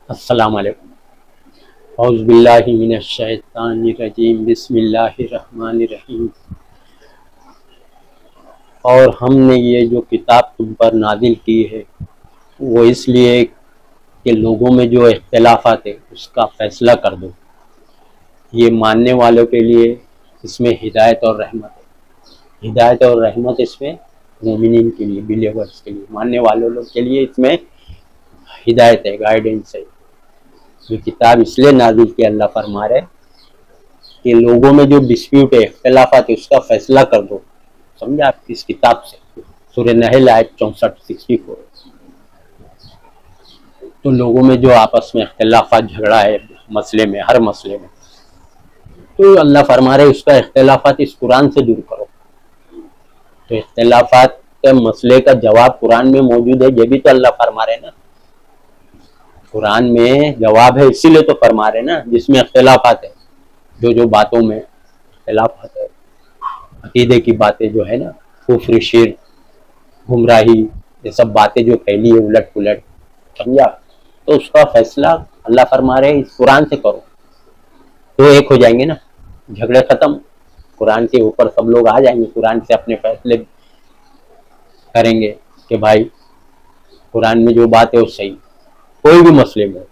السلام علیکم۔ اعوذ باللہ من الشیطان الرجیم، بسم اللہ الرحمن الرحیم۔ اور ہم نے یہ جو کتاب تم پر نازل کی ہے وہ اس لیے کہ لوگوں میں جو اختلافات ہے اس کا فیصلہ کر دو۔ یہ ماننے والوں کے لیے اس میں ہدایت اور رحمت ہے۔ ہدایت اور رحمت اس میں مومنین کے لیے، بلیورز کے لیے، ماننے والوں لوگ کے لیے اس میں ہدایت ہے، گائیڈنس ہے۔ یہ کتاب اس لیے نازل کی، اللہ فرما رہے کہ لوگوں میں جو ڈسپیوٹ ہے، اختلافات ہے، اس کا فیصلہ کر دو۔ سمجھا آپ اس کتاب سے؟ سورہ نحل آیت 64 تو لوگوں میں جو آپس میں اختلافات، جھگڑا ہے مسئلے میں، ہر مسئلے میں، تو اللہ فرما رہے اس کا اختلافات اس قرآن سے دور کرو۔ تو اختلافات کے مسئلے کا جواب قرآن میں موجود ہے، یہ بھی تو اللہ فرما رہے نا، قرآن میں جواب ہے، اسی لیے تو فرما رہے نا جس میں اختلافات ہے، جو باتوں میں اختلافات ہے، عقیدے کی باتیں جو ہے نا، کفر، شرک، گمراہی، یہ سب باتیں جو پھیلی ہے الٹ پلٹ، سمجھا؟ تو اس کا فیصلہ اللہ فرما رہے اس قرآن سے کرو، تو ایک ہو جائیں گے نا، جھگڑے ختم، قرآن کے اوپر سب لوگ آ جائیں گے، قرآن سے اپنے فیصلے کریں گے کہ بھائی قرآن میں جو بات ہے وہ صحیح، کوئی بھی مسئلے میں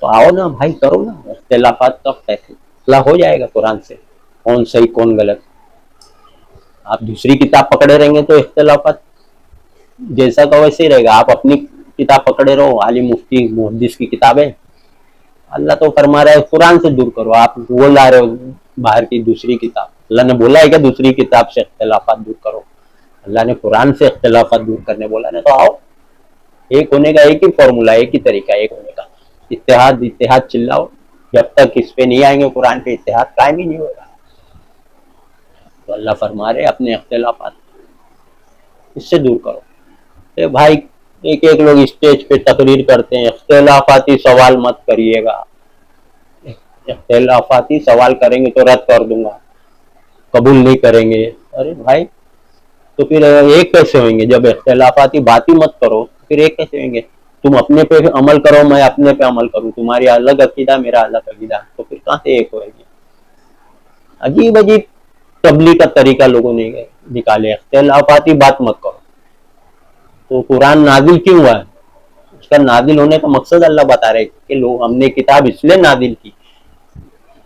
تو آؤ نا بھائی، کرو نا، اختلافات کا فیصلہ ہو جائے گا قرآن سے، کون صحیح کون غلط۔ آپ دوسری کتاب پکڑے رہیں گے تو اختلافات جیسا کا ویسے ہی رہے گا، آپ اپنی کتاب پکڑے رہو، عالم مفتی محدث کی کتابیں، اللہ تو فرما رہا ہے قرآن سے دور کرو، آپ وہ لا رہے ہو باہر کی دوسری کتاب۔ اللہ نے بولا ہے کہ دوسری کتاب سے اختلافات دور کرو، اللہ نے قرآن سے اختلافات دور کرنے بولا نا، تو آؤ، ایک ہونے کا ایک ہی فارمولا، ایک ہی طریقہ ایک ہونے کا، اتحاد اتحاد چلاؤ، جب تک اس پہ نہیں آئیں گے قرآن پہ اتحاد قائم ہی نہیں ہوگا۔ تو اللہ فرما رہے اپنے اختلافات اس سے دور کرو۔ اے بھائی، ایک ایک لوگ اسٹیج پہ تقریر کرتے ہیں، اختلافاتی سوال مت کریے گا، اختلافاتی سوال کریں گے تو رد کر دوں گا، قبول نہیں کریں گے۔ ارے بھائی، تو پھر ایک کیسے ہوئیں گے؟ جب اختلافاتی بات ہی مت کرو پھر ایک کیسے ہوئیں گے؟ تم اپنے پہ عمل کرو، میں اپنے پہ عمل کروں، تمہاری الگ عقیدہ میرا الگ عقیدہ، تو پھر کہاں سے ایک ہوئے گی؟ عجیب عجیب تبلیغ کا طریقہ لوگوں نے نکالے، اختلافاتی بات مت کرو۔ تو قرآن نازل کیوں ہوا ہے؟ اس کا نازل ہونے کا مقصد اللہ بتا رہے کہ لوگ، ہم نے کتاب اس لیے نازل کی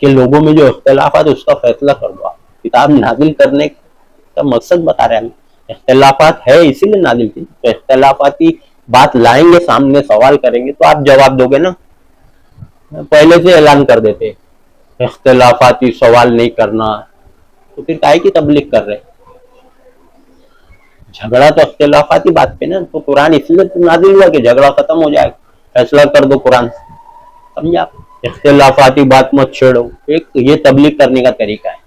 کہ لوگوں میں جو اختلافات اس کا فیصلہ کر دو۔ کتاب نازل کرنے کا مقصد بتا رہے ہیں، اختلافات ہے اسی لیے نازل کی، تو اختلافاتی بات لائیں گے سامنے، سوال کریں گے تو آپ جواب دو گے نا۔ پہلے سے اعلان کر دیتے اختلافاتی سوال نہیں کرنا، تو پھر کائے کی تبلیغ کر رہے؟ جھگڑا تو اختلافاتی بات پہ نا، تو قرآن اس لیے نازل ہوا کہ جھگڑا ختم ہو جائے، فیصلہ کر دو قرآن سے، سمجھا؟ اختلافاتی بات مت چھیڑو، ایک یہ تبلیغ کرنے کا طریقہ ہے۔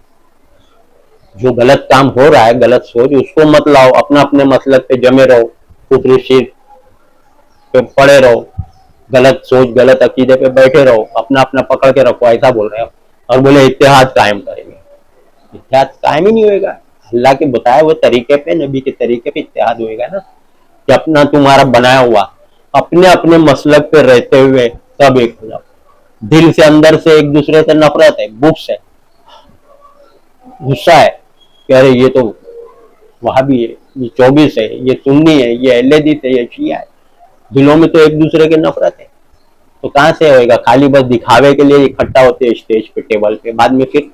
جو غلط کام ہو رہا ہے، غلط سوچ، اس کو مت لاؤ، اپنا اپنے مسلک پہ جمے رہو، کفر شرک پہ پڑے رہو، غلط سوچ غلط عقیدے پہ بیٹھے رہو، اپنا اپنا پکڑ کے رکھو، ایسا بول رہے ہو، اور بولے اتحاد قائم کریں گے۔ اتحاد قائم ہی نہیں ہوئے گا، اللہ کے بتائے ہوئے طریقے پہ، نبی کے طریقے پہ اتحاد ہوئے گا نا، کہ اپنا تمہارا بنایا ہوا، اپنے اپنے مسلک پہ رہتے ہوئے سب ایک ہو جاؤ۔ دل سے اندر سے ایک دوسرے سے نفرت ہے، بغض ہے، غصہ ہے کہ ارے یہ تو وہابی ہے، یہ 24 ہے، یہ سنی ہے، یہ اہل حدیث ہے، یہ شیعہ ہے، دلوں میں تو ایک دوسرے کی نفرت ہے، تو کہاں سے ہوئے گا؟ خالی بس دکھاوے کے لیے اکٹھا ہوتے ہیں اسٹیج پہ، ٹیبل پہ، بعد میں پھر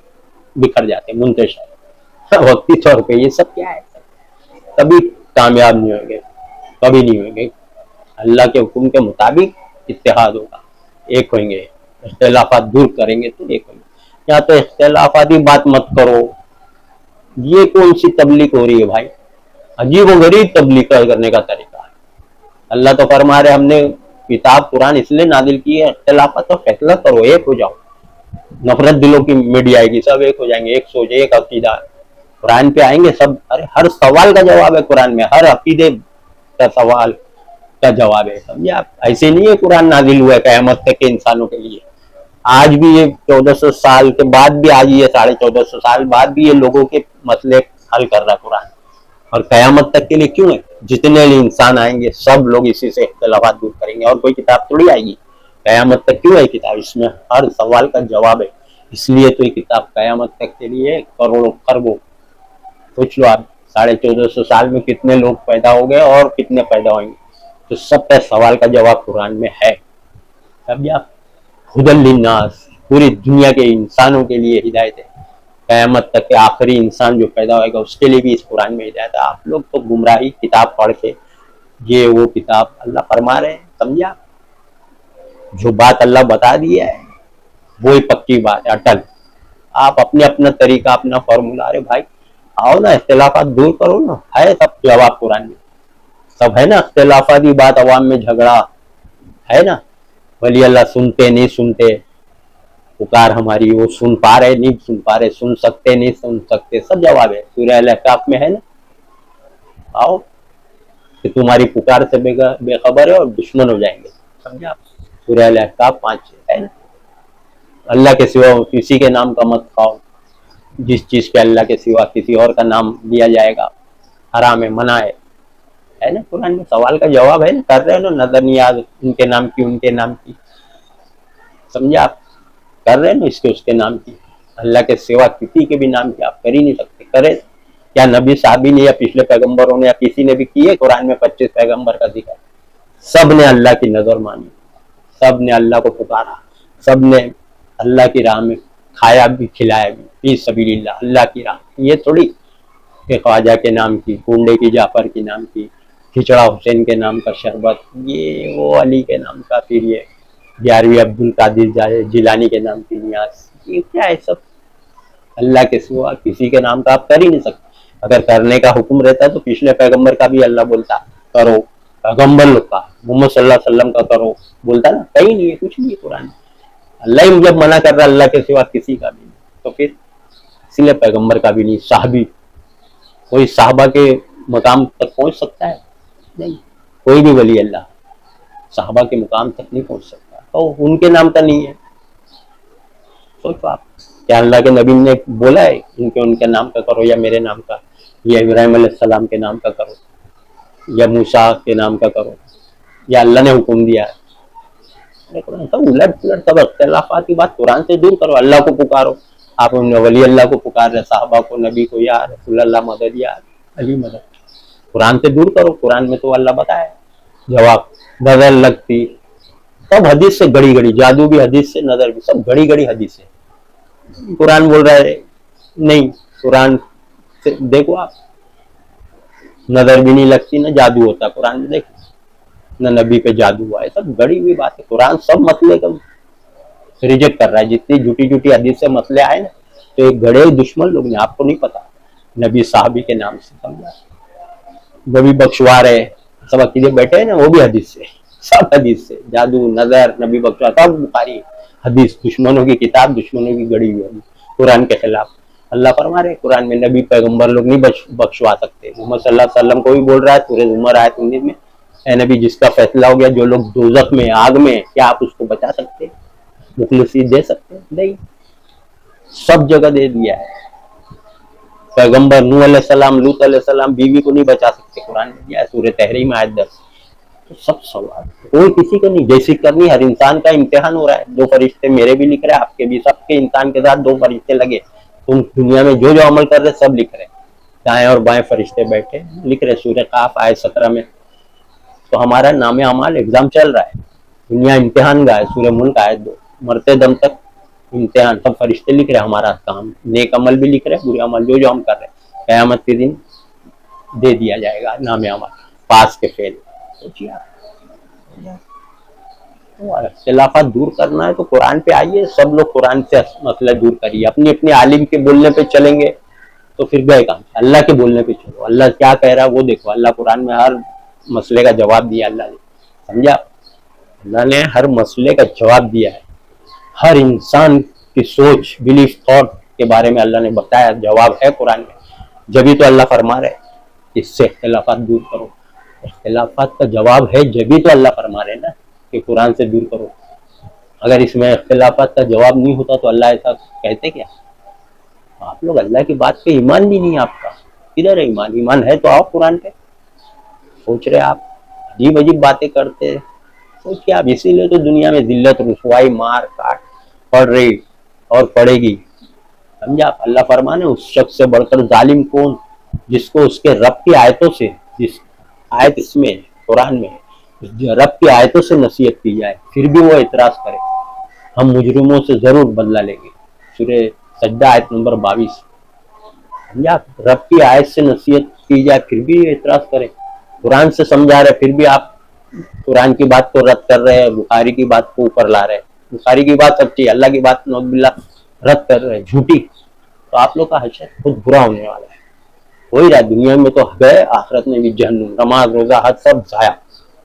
بکھر جاتے ہیں منتشر، وقتی طور پہ۔ یہ سب کیا ہے؟ کبھی کامیاب نہیں ہوئیں گے، کبھی نہیں ہوئیں گے۔ اللہ کے حکم کے مطابق اتحاد ہوگا، ایک ہوئیں گے، اختلافات دور کریں گے تو ایک ہوئیں گے۔ یا تو اختلافاتی بات مت کرو، یہ کون سی تبلیغ ہو رہی ہے بھائی؟ عجیب و غریب تبلیغ کرنے کا طریقہ ہے۔ اللہ تو فرما رہے ہم نے کتاب قرآن اس لیے نازل کی ہے، اختلافات کا فیصلہ کرو، ایک ہو جاؤ، نفرت دلوں کی مٹ جائے گی، سب ایک ہو جائیں گے، ایک سوچ، ایک عقیدہ، قرآن پہ آئیں گے سب۔ ارے ہر سوال کا جواب ہے قرآن میں، ہر عقیدے کا سوال کا جواب ہے، سمجھے آپ؟ ایسے نہیں ہے قرآن نازل ہوا ہے قیامت تک کے انسانوں کے لیے، آج بھی یہ 1400 سال کے بعد بھی، آج یہ 1450 سال بعد بھی یہ لوگوں کے مسئلے حل کر رہا قرآن، اور قیامت تک کے لیے کیوں ہے؟ جتنے بھی انسان آئیں گے سب لوگ اسی سے اختلافات دور کریں گے، اور کوئی کتاب تھوڑی آئے گی قیامت تک کیوں ہے کتاب؟ اس میں ہر سوال کا جواب ہے، اس لیے تو یہ کتاب قیامت تک کے لیے کروڑوں خربوں، سوچ لو آپ 1450 سال میں کتنے لوگ پیدا ہو گئے اور کتنے پیدا ہوئیں گے، تو سب کا سوال کا جواب قرآن میں ہے۔ اب آپ ہدی للناس، پوری دنیا کے انسانوں کے لیے ہدایت ہے، قیامت تک کے آخری انسان جو پیدا ہوئے گا اس کے لیے بھی اس قرآن میں ہدایت ہے۔ آپ لوگ تو گمراہی کتاب پڑھ کے یہ وہ کتاب اللہ فرما رہے ہیں، سمجھا؟ جو بات اللہ بتا دیا ہے وہی پکی بات ہے، اٹل۔ آپ اپنے اپنا طریقہ، اپنا فارمولا، ارے بھائی آؤ نا، اختلافات دور کرو نا، ہے سب جواب قرآن میں، سب ہے نا۔ اختلافاتی بات، عوام میں جھگڑا ہے نا، ولی اللہ سنتے نہیں سنتے، پکار ہماری وہ سن پا رہے نہیں سن پا رہے، سن سکتے نہیں سن سکتے، سب جواب ہے سورہ الاحقاف میں ہے نا۔ آؤ کہ تمہاری پکار سے بے خبر ہے اور دشمن ہو جائیں گے، سمجھا؟ سورہ الاحقاف 5 ہے نا۔ اللہ کے سوا کسی کے نام کا مت کھاؤ، جس چیز پہ اللہ کے سوا کسی اور کا نام لیا جائے گا حرام ہے، منع ہے نا۔ قرآن میں سوال کا جواب ہے نا، کر رہے ہیں نا نظر نیاز ان کے نام کی، ان کے نام کی، سمجھا؟ آپ کر رہے ہیں نا اس کے نام کی، اللہ کے سوا کسی کے بھی نام کی آپ کر ہی نہیں سکتے۔ کرے کیا نبی صحابی نے یا پچھلے پیغمبروں نے یا کسی نے بھی کی ہے؟ قرآن میں 25 پیغمبر کا ذکر، سب نے اللہ کی نظر مانی، سب نے اللہ کو پکارا، سب نے اللہ کی راہ میں کھایا بھی کھلایا بھی، فی سبیل اللہ، اللہ کی راہ۔ یہ تھوڑی کہ خواجہ کے نام کی، کنڈے کی جعفر کے نام کی، کھچڑا حسین کے نام کا شربت، یہ وہ علی کے نام کا، پھر یہ 11ویں عبد القادر جیلانی کے نام کی نیاز، یہ کیا ہے؟ سب اللہ کے سوا کسی کے نام کا آپ کر ہی نہیں سکتے۔ اگر کرنے کا حکم رہتا تو پچھلے پیغمبر کا بھی اللہ بولتا کرو، پیغمبر لوگ کا، محمد صلی اللہ علیہ وسلم کا کرو، بولتا نا، کہیں نہیں ہے، کچھ نہیں ہے قرآن۔ اللہ ہی جب منع کر رہا اللہ کے سوا کسی کا بھی نہیں، تو پھر اس لیے پیغمبر کا بھی نہیں، صحابی، کوئی صحابہ کے مقام تک پہنچ سکتا ہے؟ نہیں، کوئی بھی ولی اللہ صحابہ کے مقام تک نہیں پہنچ سکتا، تو ان کے نام کا نہیں ہے۔ سوچو آپ، کیا اللہ کے نبی نے بولا ہے ان کے نام کا کرو، یا میرے نام کا، یا ابراہیم علیہ السلام کے نام کا کرو، یا موسیٰ کے نام کا کرو، یا اللہ نے حکم دیا ہے؟ سب الٹ پلٹ، سب اختلافات کی بات قرآن سے دور کرو، اللہ کو پکارو۔ آپ ولی اللہ کو پکار رہے، صحابہ کو، نبی کو، یا رسول اللہ مدد، یا علی مدد، قرآن سے دور کرو۔ قرآن میں تو اللہ بتایا جواب، نظر لگتی، سب حدیث سے گڑی گڑی، جادو بھی حدیث سے، نظر بھی، سب گڑی گڑی حدیث سے۔ قرآن بول رہا ہے نہیں، قرآن سے دیکھو آپ، نظر بھی نہیں لگتی، نہ جادو ہوتا قرآن میں، دیکھو نہ نبی پہ جادو ہوا ہے، سب گڑی ہوئی بات ہے۔ قرآن سب مسئلے کا ریجیکٹ کر رہا ہے، جتنی جھوٹی جھوٹی حدیث سے مسئلے آئے نا، تو ایک گڑے دشمن لوگ نے، آپ کو نہیں پتا، نبی صحابی کے نام سے، سمجھا؟ نبی بخشوا رہے، سب عقیدے بیٹھے ہیں نا، وہ بھی حدیث سے، سب حدیث سے، جادو، نظر، نبی بخشوا، سب بخاری حدیث، دشمنوں کی کتاب، دشمنوں کی گڑی ہوئی حدیث، قرآن کے خلاف۔ اللہ فرما رہے قرآن میں نبی پیغمبر لوگ نہیں بخشوا سکتے۔ محمد صلی اللہ علیہ وسلم کو بھی بول رہا ہے سورہ زمر آیت 19 میں، اے نبی جس کا فیصلہ ہو گیا، جو لوگ دوزخ میں، آگ میں، کیا آپ اس کو بچا سکتے؟ مخلصی دے سکتے؟ نہیں، سب جگہ دے دیا ہے۔ پیغمبر نوح علیہ السلام، لوط علیہ السلام بیوی کو نہیں بچا سکتے، قرآن میں دیا ہے سورہ تحریم آیت 10۔ تو سب سوال، کوئی کسی کا نہیں، جیسی کرنی، ہر انسان کا امتحان ہو رہا ہے۔ 2 فرشتے میرے بھی لکھ رہے ہیں، آپ کے بھی، سب کے انسان کے ساتھ 2 فرشتے لگے، تم دنیا میں جو جو عمل کر رہے سب لکھ رہے، دائیں اور بائیں فرشتے بیٹھے لکھ رہے۔ سورہ قاف آیت 17 میں تو ہمارا نام اعمال ایگزام چل رہا ہے، دنیا امتحان گاہ ہے۔ سورہ ملک آیت 2، مرتے دم تک امتحان، سب فرشتے لکھ رہے ہمارا کام، نیک عمل بھی لکھ رہے، برے عمل جو ہم کر رہے، قیامت کے دن دے دیا جائے گا نام اعمال، پاس کے فیل۔ سوچیے اختلافات دور کرنا ہے تو قرآن پہ آئیے، سب لوگ قرآن سے مسئلہ دور کریے، اپنی اپنے عالم کے بولنے پہ چلیں گے تو پھر گئے کام، اللہ کے بولنے پہ چلو، اللہ کیا کہہ رہا ہے وہ دیکھو۔ اللہ قرآن میں ہر مسئلے کا جواب دیا، اللہ نے، سمجھا؟ اللہ نے ہر مسئلے کا جواب دیا ہے، ہر انسان کی سوچ، بلیف، تھاٹ کے بارے میں اللہ نے بتایا، جواب ہے قرآن میں۔ جبھی تو اللہ فرما رہے اس سے اختلافات دور کرو، اختلافات کا جواب ہے جبھی تو اللہ فرما رہے نا کہ قرآن سے دور کرو۔ اگر اس میں اختلافات کا جواب نہیں ہوتا تو اللہ ایسا کہتے کیا؟ آپ لوگ اللہ کی بات پہ ایمان بھی نہیں، آپ کا کدھر ہے ایمان؟ ایمان ہے تو آؤ قرآن پہ۔ سوچ رہے آپ عجیب عجیب باتیں کرتے، सोचिए आप, इसीलिए तो दुनिया में जिल्लत रुसवाई मार काट पड़ रही और पड़ेगी। समझा आप? अल्लाह फरमाने उस शख्स से बढ़कर जालिम कौन, जिसको उसके रब की आयतों से, जिस आयत इसमें कुरान में रब की आयतों से नसीहत की जाए फिर भी वो इतराज करे, हम मुजरिमों से जरूर बदला लेंगे। सूरे सज्दा आयत नंबर 22। समझा? रब की आयत से नसीहत की जाए फिर भी इतराज करे, कुरान से समझा रहे फिर भी आप कुरान की बात को रद्द कर रहे हैं, बुखारी की बात को ऊपर ला रहे हैं। बुखारी की बात सच्ची, अल्लाह की बात नौजुबिल्ला रद्द कर रहे हैं, झूठी। तो आप लोग का हशर खुद बुरा होने वाला है। हो ही रहा, दुनिया में तो गए, आखिरत में भी जहन्नुम, नमाज रोजा हज सब जाया,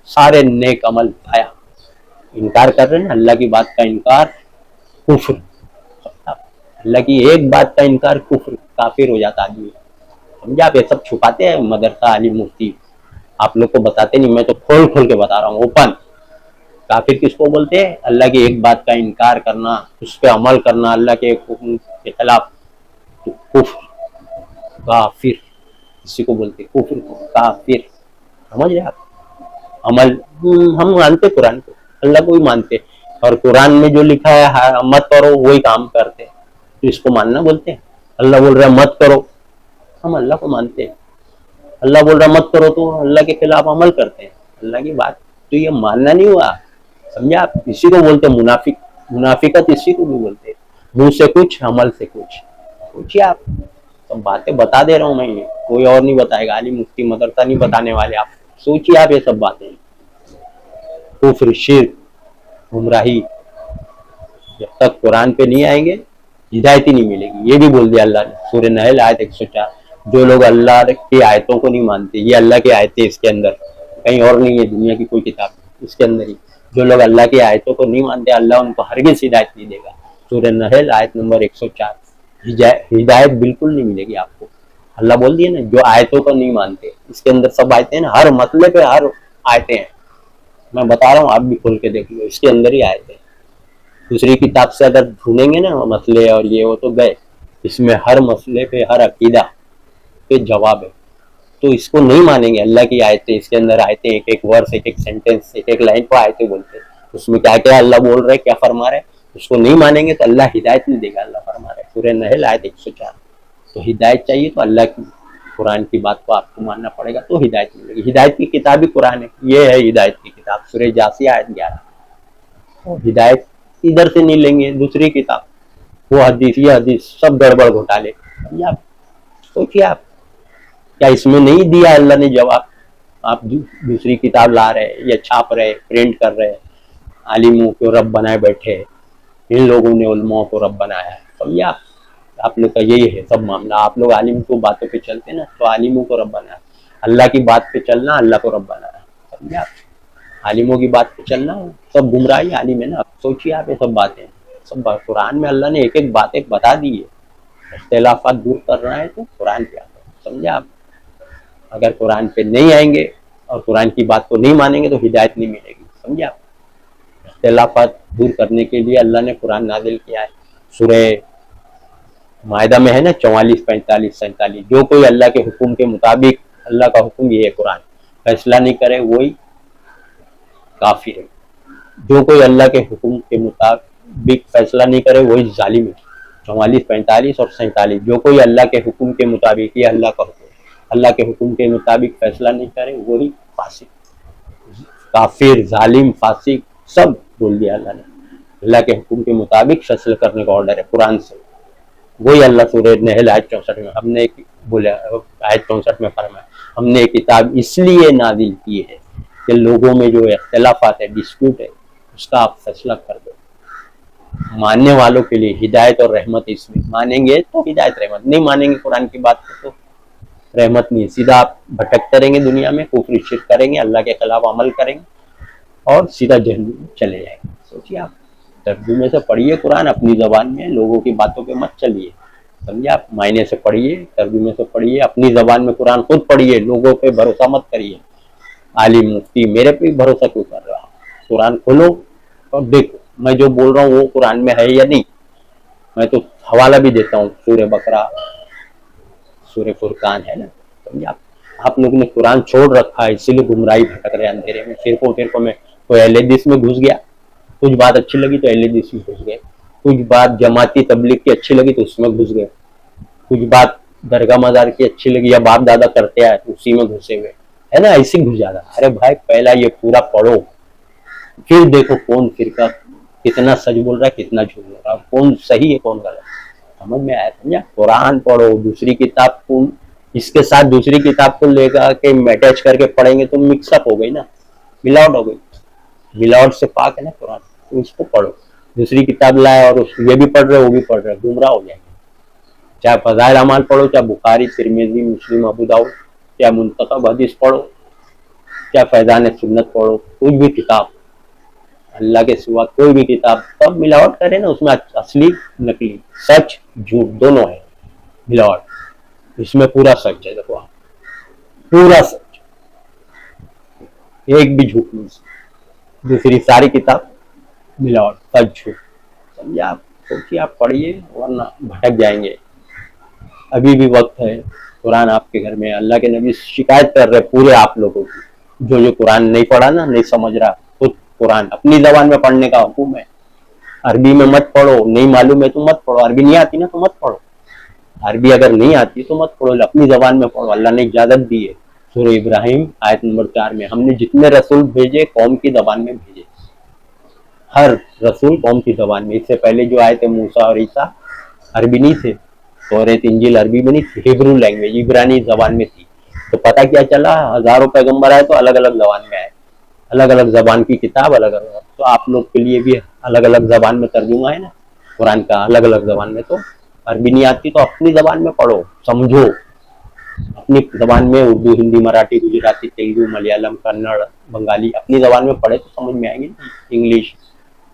सारे नेक अमल जाया। इनकार कर रहे हैं ना अल्लाह की बात का इनकार कुफ्र, अल्लाह की एक बात का इनकार कुफ्र, काफिर हो जाता आदमी। समझा? आप ये सब छुपाते हैं मदरसा आलिम मुफ्ती, आप लोग को बताते नहीं, मैं तो खोल खोल के बता रहा हूँ ओपन। काफिर किसको बोलते हैं? अल्लाह की एक बात का इनकार करना, उस पर अमल करना, अल्लाह के हुक्म के खिलाफ, तो कुफ्र, काफिर किसी को बोलते, कुफ्र को काफिर। समझ रहे आप? अमल हम मानते कुरान को, अल्लाह को भी मानते, और कुरान में जो लिखा है मत करो वही काम करते, तो इसको मानना बोलते हैं। अल्लाह बोल रहा है मत करो, हम अल्लाह को मानते हैं। अल्लाह बोल रहा है मत करो तो अल्लाह के खिलाफ अमल करते हैं। अल्लाह की बात तो ये मानना नहीं हुआ। समझा आप? इसी को बोलते हैं मुनाफिक, मुनाफिकत इसी को भी बोलते हैं, मुंह से कुछ अमल से कुछ। सोचिए आप, सब बातें बता दे रहा हूँ मैं, ये कोई और नहीं बताएगा, आलिम मुफ्ती मदरसा नहीं बताने वाले आप। सोचिए आप ये सब बातें, कुफ्र शिर्क गुमराही, जब तक कुरान पे नहीं आएंगे हिदायत ही नहीं मिलेगी। ये भी बोल दिया अल्लाह ने सूरह नहल आयत 104, जो लोग अल्लाह की आयतों को नहीं मानते, ये अल्लाह की आयतें इसके अंदर, कहीं और नहीं है दुनिया की कोई किताब, इसके अंदर ही, जो लोग अल्लाह की आयतों को नहीं मानते अल्लाह उनको हरगिज़ हिदायत नहीं देगा। सूरह नहल आयत नंबर 104, हिदायत बिल्कुल नहीं मिलेगी आपको। अल्लाह बोल दिया ना, जो आयतों को नहीं मानते, इसके अंदर सब आयतें ना, हर मसले पे हर आयतें हैं, मैं बता रहा हूँ, आप भी खोल के देख लो, इसके अंदर ही आयतें। दूसरी किताब से अगर ढूंढेंगे ना मसले और ये वो तो गए, इसमें हर मसले पे हर अकीदा पे जवाब है। तो इसको नहीं मानेंगे, अल्लाह की आयतें, इसके अंदर आयतें, एक एक वर्स, एक एक सेंटेंस, एक एक लाइन को आयतें बोलते हैं, उसमें क्या क्या अल्लाह बोल रहे हैं, क्या फरमा रहे हैं, उसको नहीं मानेंगे तो अल्लाह हिदायत नहीं देगा। अल्लाह फरमा रहे सूरह नहल आयत 104। तो हिदायत चाहिए तो अल्लाह की कुरान की बात को आपको मानना पड़ेगा, तो हिदायत मिलेगी। हिदायत की किताब ही कुरान है, ये है हिदायत की किताब, सूरह जासिया आयत 11। हिदायत इधर से नहीं लेंगे, दूसरी किताब, वो हदीस ये हदीस, सब गड़बड़ घोटाले। आप सोचिए आप, क्या इसमें नहीं दिया अल्लाह ने जवाब? आप दूसरी किताब ला रहे हैं या छाप रहे, प्रिंट कर रहे, आलिमों को रब बनाए बैठे, इन लोगों ने उलमाओं को रब बनाया है। समझिए आप लोग का यही है सब मामला। आप लोग आलिम को बातों पे चलते ना, तो आलिमों को रब बनाया, अल्लाह की बात पे चलना, अल्लाह को रब बनाया। समझिए आप, आलिमों की बात पे चलना, सब गुमराही आलिम है ना। सोचिए आप, ये सब बातें सब कुरान में अल्लाह ने एक एक बातें बता दी है। इख्तिलाफात दूर करना है तो कुरान पे आओ। समझे आप? अगर कुरान पे नहीं आएंगे और कुरान की बात को नहीं मानेंगे तो हिदायत नहीं मिलेगी। समझे आप? इख्तिलाफात दूर करने के लिए अल्लाह ने कुरान नाजिल किया है। सूरह मायदा में है ना 44, 45, 47, जो कोई अल्लाह के हुक्म के मुताबिक, अल्लाह का हुक्म ये है कुरान, फैसला नहीं करे वही काफिर है। जो कोई अल्लाह के हुक्म के मुताबिक फैसला नहीं करे वही जालिम है। 44, 45 और 47, जो कोई अल्लाह के हुक्म के मुताबिक, ये अल्लाह का हुक्म, अल्लाह के हुक्म के मुताबिक फैसला नहीं करे वही फासिक, काफिर, जालिम, फासिक सब बोल दिया अल्लाह ने। अल्लाह के हुक्म के मुताबिक फैसला करने का ऑर्डर है कुरान से, वही अल्लाह सूरह नहल आयत 64 में हमने बोला, आयत 64 में फरमाया, हमने किताब इसलिए नाजिल की है कि लोगों में जो इख्तिलाफात है, डिस्प्यूट है, उसका आप फैसला कर दो। मानने वालों के लिए हिदायत और रहमत, इसमें मानेंगे तो हिदायत रहमत, नहीं मानेंगे कुरान की बात को तो रहमत नहीं। सीधा आप भटकते रहेंगे दुनिया में, कुफ्र शिर्क करेंगे, अल्लाह के खिलाफ अमल करेंगे और सीधा जहन्नम में चले जाएंगे। सोचिए आप, तर्जुमे से पढ़िए कुरान अपनी जबान में, लोगों की बातों पे मत चलिए। समझे आप? मायने से पढ़िए, तर्जुमे से पढ़िए, अपनी जबान में कुरान खुद पढ़िए, लोगों पे भरोसा मत करिए। आलिम मुफ्ती मेरे पे भरोसा क्यों कर रहा? कुरान खोलो और देखो मैं जो बोल रहा हूँ वो कुरान में है या नहीं। मैं तो हवाला भी देता हूँ, सूरह बकरा, सूरह फुरकान है ना। समझे आप लोगों ने कुरान छोड़ रखा है, इसीलिए गुमराही भटक रहे अंधेरे में, फिरकों में कोई अहले हदीस में घुस गया, कुछ बात अच्छी लगी तो अहले हदीस में घुस गए, कुछ बात जमाती तबलीग की अच्छी लगी तो उसमें घुस गए, कुछ बात दरगाह मजार की अच्छी लगी या बाप दादा करते आए तो उसी में घुसे हुए, है ना, ऐसे घुस जाता। अरे भाई पहला ये पूरा पढ़ो, फिर देखो कौन फिरका कितना सच बोल रहा है कितना झूठ बोल रहा है, कौन सही है कौन गलत, समझ में आया? समझा? कुरान पढ़ो, दूसरी किताब को इसके साथ दूसरी किताब को लेकर के अटैच करके पढ़ेंगे तो मिक्सअप हो गई ना, मिलावट हो गई। मिलावट से पाक है ना कुरान, तो इसको पढ़ो। दूसरी किताब लाए और ये भी पढ़ रहे वो भी पढ़ रहे, गुमराह हो जाएंगे। चाहे फज़ाइल अमाल पढ़ो, चाहे बुखारी तिरमिज़ी मुस्लिम अबू दाऊद, चाहे मुंतखब हदीस पढ़ो, चाहे फैज़ान सुन्नत पढ़ो, कोई भी किताब अल्लाह के सिवा कोई भी किताब, सब मिलावट करे ना, उसमें असली नकली सच झूठ दोनों है मिलावट, इसमें पूरा सच है। देखो आप पूरा सच, एक भी झूठ नहीं, दूसरी सारी किताब मिलावट सच झूठ। समझे आप? सोचिए, आप पढ़िए वरना भटक जाएंगे। अभी भी वक्त है, कुरान आपके घर में। अल्लाह के नबी शिकायत कर रहे पूरे आप लोगों की, जो कुरान नहीं पढ़ा ना, नहीं समझ रहा, खुद कुरान अपनी जबान में पढ़ने का हुक्म है। अरबी में मत पढ़ो, नहीं मालूम है तो मत पढ़ो, अरबी नहीं आती ना तो मत पढ़ो, अरबी अगर नहीं आती तो मत पढ़ो, अपनी जबान में पढ़ो। अल्लाह ने इजाजत दी है सूरह इब्राहिम आयत नंबर 4 में, हमने जितने रसूल भेजे कौम की जबान में भेजे, हर रसूल कौम की जबान में। इससे पहले जो आए थे मूसा और ईसा, अरबी नहीं थे, तौरात इंजील अरबी में नहीं थी, हिब्रू लैंग्वेज इब्रानी जबान में थी। तो पता क्या चला, हजारों पैगंबर आए तो अलग अलग जबान में आए, अलग अलग जबान की किताब अलग अलग। तो आप लोग के लिए भी अलग अलग जबान में तर्जुमा है ना कुरान का, अलग अलग जबान में। तो अरबी नहीं आती तो अपनी जबान में पढ़ो, समझो, अपनी जबान में उर्दू हिंदी मराठी गुजराती तेलुगु मलयालम कन्नड़ बंगाली अपनी जबान में पढ़े तो समझ में आएगी। इंग्लिश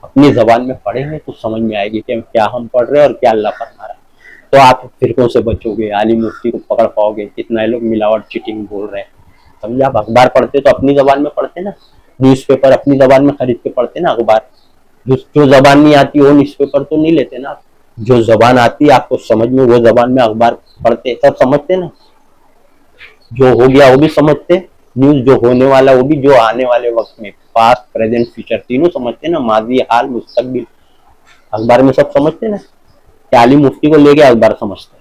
अपनी जबान में पढ़ेंगे तो समझ में आएगी कि क्या हम पढ़ रहे हैं और क्या अल्लाह फरमा रहा है। तो आप फिरकों से बचोगे, आलिम मुफ्ती को पकड़ पाओगे। कितना लोग मिलावट चीटिंग बोल रहे हैं, समझे? आप अखबार पढ़ते तो अपनी जबान में पढ़ते ना, न्यूज़पेपर अपनी जबान में खरीद के पढ़ते ना अखबार। जो जबान नहीं आती वो न्यूज़पेपर तो नहीं लेते ना, जो जबान आती है आपको समझ में वो जबान में अखबार पढ़ते, सब समझते ना, जो हो गया वो भी समझते, न्यूज जो होने वाला वो भी, जो आने वाले वक्त में पास्ट प्रेजेंट फ्यूचर तीनों समझते ना, माजी हाल मुस्तकबिल अखबार में सब समझते ना। क्या आलिम मुफ्ती को लेके अखबार समझते?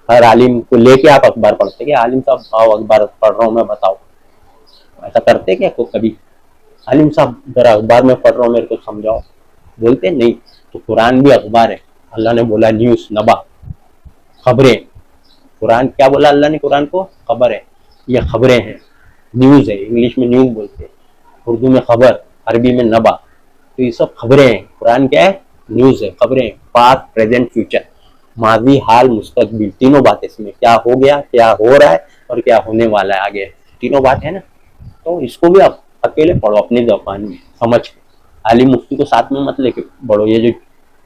हर आलिम को लेके आप अखबार पढ़ते? कि आलिम साहब आओ अखबार पढ़ रहा हूँ मैं, बताओ, ऐसा करते क्या कोई कभी? आलिम साहब जरा अखबार में पढ़ रहा हूँ मेरे को समझाओ, बोलते नहीं। तो कुरान भी अखबार है। अल्लाह ने बोला न्यूज नबा, खबरें। कुरान क्या बोला अल्लाह ने? कुरान को खबर है, ये खबरें हैं, न्यूज है। इंग्लिश में न्यूज बोलते हैं, उर्दू में खबर, अरबी में नबा। तो ये सब खबरें हैं। कुरान क्या है? न्यूज है, खबरें, पास्ट प्रेजेंट फ्यूचर, माजी हाल मुस्तकबिल, तीनों बातें इसमें, क्या हो गया, क्या हो रहा है और क्या होने वाला है आगे, तीनों बात है ना। तो इसको भी आप अकेले पढ़ो अपनी जबान में समझ के, आलिम मुफ्ती को साथ में मत लेके पढ़ो। ये जो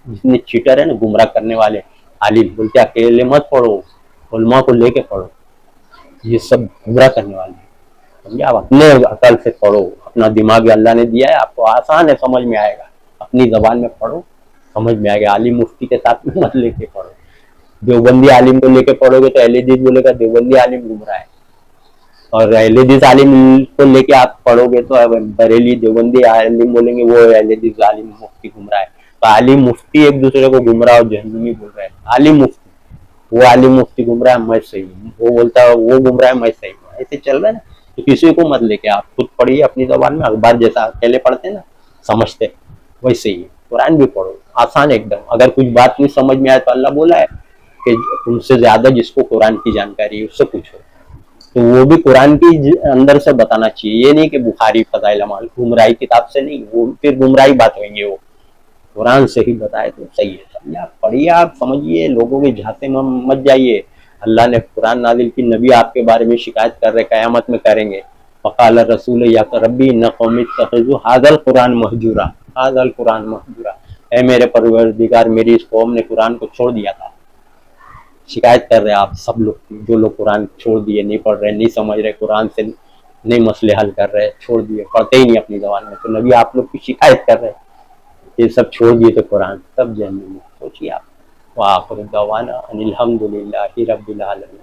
जितने चीटर है ना, गुमराह करने वाले आलिम, बोलते अकेले मत पढ़ो, उलमा को लेके पढ़ो, ये सब गुमराह करने वाले हैं। समझे? आप अपने अकल से पढ़ो, अपना दिमाग अल्लाह ने दिया है आपको, आसान है, समझ में आएगा। अपनी जबान में पढ़ो, समझ में आएगा। आलिम मुफ्ती के साथ में मत लेके पढ़ो। देवबंदी आलिम को लेके पढ़ोगे तो अहले हदीस बोलेगा देवबंदी आलिम गुमराह है, और अहले हदीस आलिम को लेके आप पढ़ोगे तो बरेली देवबंदी आलिम बोलेंगे वो अहले हदीस आलिम मुफ्ती गुमराह है। तो आलिम मुफ्ती एक दूसरे को गुमराह और जहन्नमी बोल रहे हैं। आलिम मुफ्ती, वो आलिम मुफ्ती गुमराह है मैं सही हूँ, वो बोलता है वो गुमराह है मैं सही हूँ, ऐसे चल रहा है ना। तो किसी को मत लेके, आप खुद पढ़िए अपनी जबान में, अखबार जैसा अकेले पढ़ते ना समझते, वैसे ही कुरान भी पढ़ो, आसान एकदम। अगर कुछ बात नहीं समझ में आए तो अल्लाह बोला है कि तुमसे ज्यादा जिसको कुरान की जानकारी है उससे पूछो, तो वो भी कुरान की अंदर से बताना चाहिए। ये नहीं कि बुखारी फज़ाइल अमाल गुमराही किताब से नहीं, वो फिर गुमराही बात होंगे, वो कुरान से ही बताए तो सही है। समझिए? आप पढ़िए, आप समझिए, लोगों के झाते में मत जाइए। अल्लाह ने कुरान नाजिल की, नबी आपके बारे में शिकायत कर रहे, कयामत में करेंगे। फ़क़ाल रसूल या रब्बी इन्न क़ौमी इत्तख़ज़ू हाज़ल कुरान महजूरा, हाज़ल कुरान महजूरा, ऐ मेरे परवरदिगार मेरी इस कौम ने कुरान को छोड़ दिया था। शिकायत कर रहे आप सब लोग, जो लोग कुरान छोड़ दिए, नहीं पढ़ रहे, नहीं समझ रहे, कुरान से नहीं मसले हल कर रहे, छोड़ दिए, पढ़ते ही नहीं अपनी जबान में। तो नबी आप लोग की शिकायत कर रहे, ये सब छोड़ दिए तो कुरान सब जहन्नम में। सोचिए आप। वाह, अनिल हम्दुलिल्लाहि रब्बिल आलमीन।